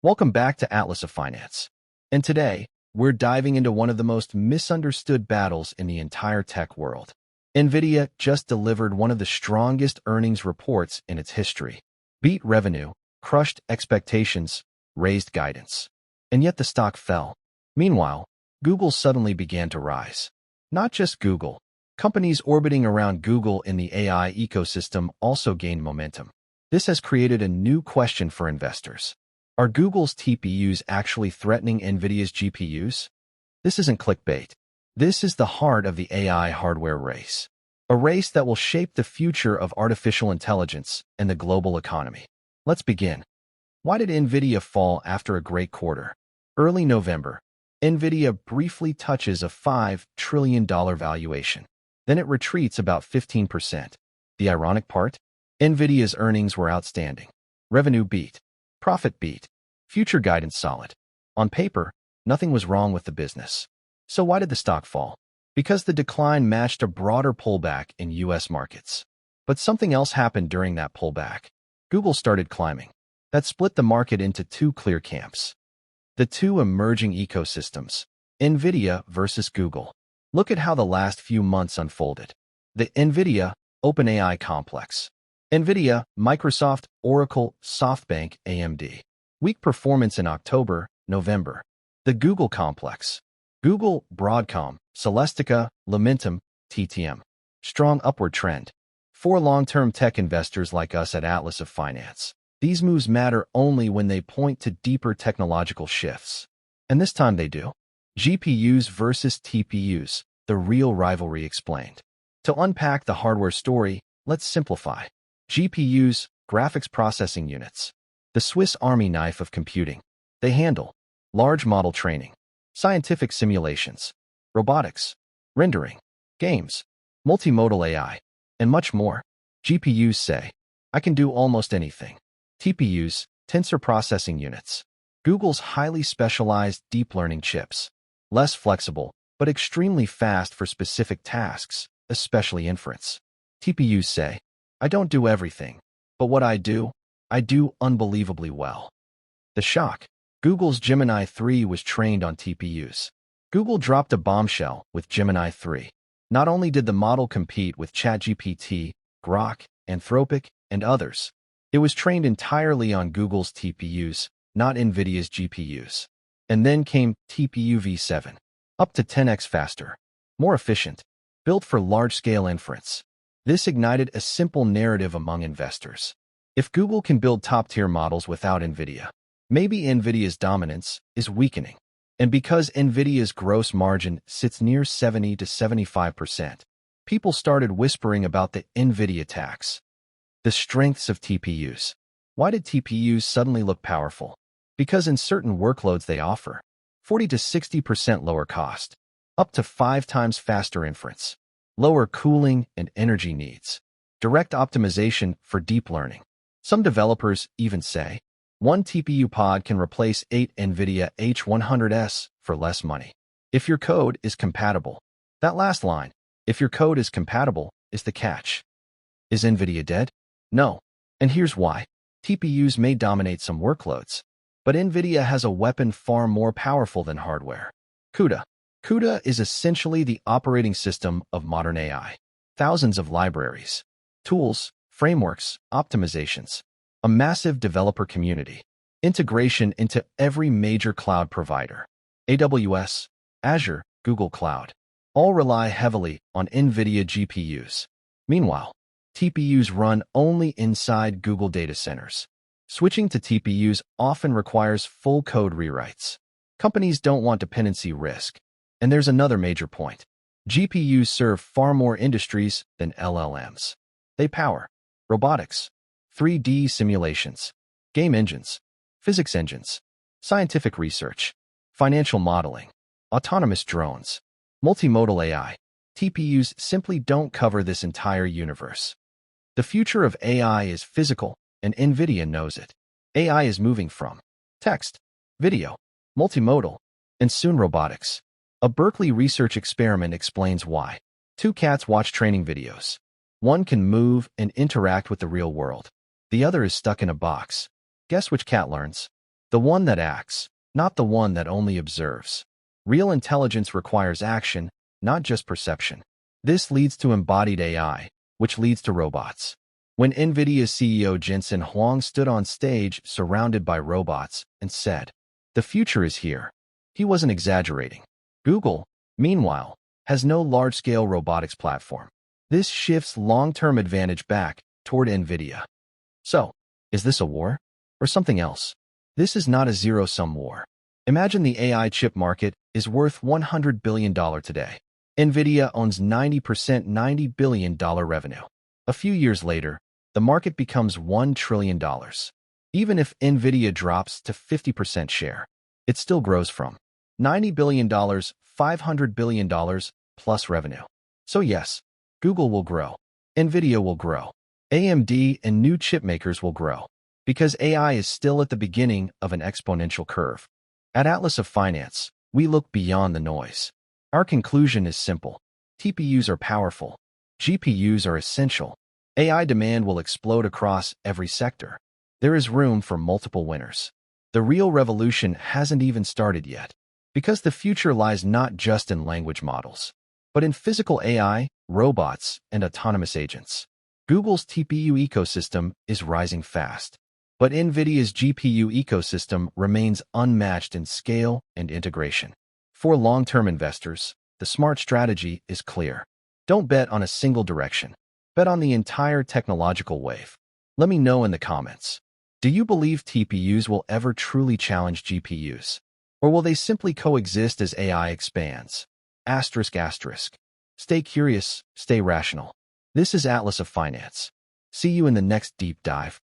Welcome back to Atlas of Finance. And today, we're diving into one of the most misunderstood battles in the entire tech world. Nvidia just delivered one of the strongest earnings reports in its history. Beat revenue, crushed expectations, raised guidance. And yet the stock fell. Meanwhile, Google suddenly began to rise. Not just Google. Companies orbiting around Google in the AI ecosystem also gained momentum. This has created a new question for investors. Are Google's TPUs actually threatening Nvidia's GPUs? This isn't clickbait. This is the heart of the AI hardware race. A race that will shape the future of artificial intelligence and the global economy. Let's begin. Why did Nvidia fall after a great quarter? Early November, Nvidia briefly touches a $5 trillion valuation. Then it retreats about 15%. The ironic part? Nvidia's earnings were outstanding. Revenue beat. Profit beat. Future guidance solid. On paper, nothing was wrong with the business. So why did the stock fall? Because the decline matched a broader pullback in U.S. markets. But something else happened during that pullback. Google started climbing. That split the market into two clear camps. The two emerging ecosystems, Nvidia versus Google. Look at how the last few months unfolded. The Nvidia, OpenAI complex. Nvidia, Microsoft, Oracle, SoftBank, AMD. Weak performance in October, November. The Google complex. Google, Broadcom, Celestica, Lumentum, TTM. Strong upward trend. For long-term tech investors like us at Atlas of Finance, these moves matter only when they point to deeper technological shifts. And this time they do. GPUs versus TPUs, the real rivalry explained. To unpack the hardware story, let's simplify. GPUs, graphics processing units. The Swiss Army knife of computing. They handle large model training, scientific simulations, robotics, rendering, games, multimodal AI, and much more. GPUs say, I can do almost anything. TPUs, tensor processing units. Google's highly specialized deep learning chips. Less flexible, but extremely fast for specific tasks, especially inference. TPUs say, I don't do everything, but what I do unbelievably well. The shock. Google's Gemini 3 was trained on TPUs. Google dropped a bombshell with Gemini 3. Not only did the model compete with ChatGPT, Grok, Anthropic, and others, it was trained entirely on Google's TPUs, not Nvidia's GPUs. And then came TPU v7, up to 10x faster, more efficient, built for large-scale inference. This ignited a simple narrative among investors. If Google can build top-tier models without Nvidia, maybe Nvidia's dominance is weakening. And because Nvidia's gross margin sits near 70 to 75%, people started whispering about the Nvidia tax. The strengths of TPUs. Why did TPUs suddenly look powerful? Because in certain workloads they offer 40 to 60% lower cost, up to 5 times faster inference, lower cooling and energy needs, direct optimization for deep learning. Some developers even say, one TPU pod can replace 8 NVIDIA H100s for less money. If your code is compatible. That last line, if your code is compatible, is the catch. Is NVIDIA dead? No. And here's why. TPUs may dominate some workloads, but NVIDIA has a weapon far more powerful than hardware. CUDA. CUDA is essentially the operating system of modern AI. Thousands of libraries, tools, frameworks, optimizations, a massive developer community, integration into every major cloud provider, AWS, Azure, Google Cloud, all rely heavily on NVIDIA GPUs. Meanwhile, TPUs run only inside Google data centers. Switching to TPUs often requires full code rewrites. Companies don't want dependency risk. And there's another major point. GPUs serve far more industries than LLMs. They power robotics, 3D simulations, game engines, physics engines, scientific research, financial modeling, autonomous drones, multimodal AI. TPUs simply don't cover this entire universe. The future of AI is physical, and NVIDIA knows it. AI is moving from text, video, multimodal, and soon robotics. A Berkeley research experiment explains why. 2 cats watch training videos. One can move and interact with the real world. The other is stuck in a box. Guess which cat learns? The one that acts, not the one that only observes. Real intelligence requires action, not just perception. This leads to embodied AI, which leads to robots. When Nvidia's CEO Jensen Huang stood on stage surrounded by robots and said, "The future is here," he wasn't exaggerating. Google, meanwhile, has no large-scale robotics platform. This shifts long-term advantage back toward Nvidia. So, is this a war? Or something else? This is not a zero-sum war. Imagine the AI chip market is worth $100 billion today. Nvidia owns 90% $90 billion revenue. A few years later, the market becomes $1 trillion. Even if Nvidia drops to 50% share, it still grows from $90 billion, $500 billion plus revenue. So yes, Google will grow. Nvidia will grow. AMD and new chip makers will grow. Because AI is still at the beginning of an exponential curve. At Atlas of Finance, we look beyond the noise. Our conclusion is simple. TPUs are powerful. GPUs are essential. AI demand will explode across every sector. There is room for multiple winners. The real revolution hasn't even started yet. Because the future lies not just in language models, but in physical AI, robots, and autonomous agents. Google's TPU ecosystem is rising fast. But Nvidia's GPU ecosystem remains unmatched in scale and integration. For long-term investors, the smart strategy is clear. Don't bet on a single direction. Bet on the entire technological wave. Let me know in the comments. Do you believe TPUs will ever truly challenge GPUs? Or will they simply coexist as AI expands? Asterisk asterisk. Stay curious, stay rational. This is Atlas of Finance. See you in the next deep dive.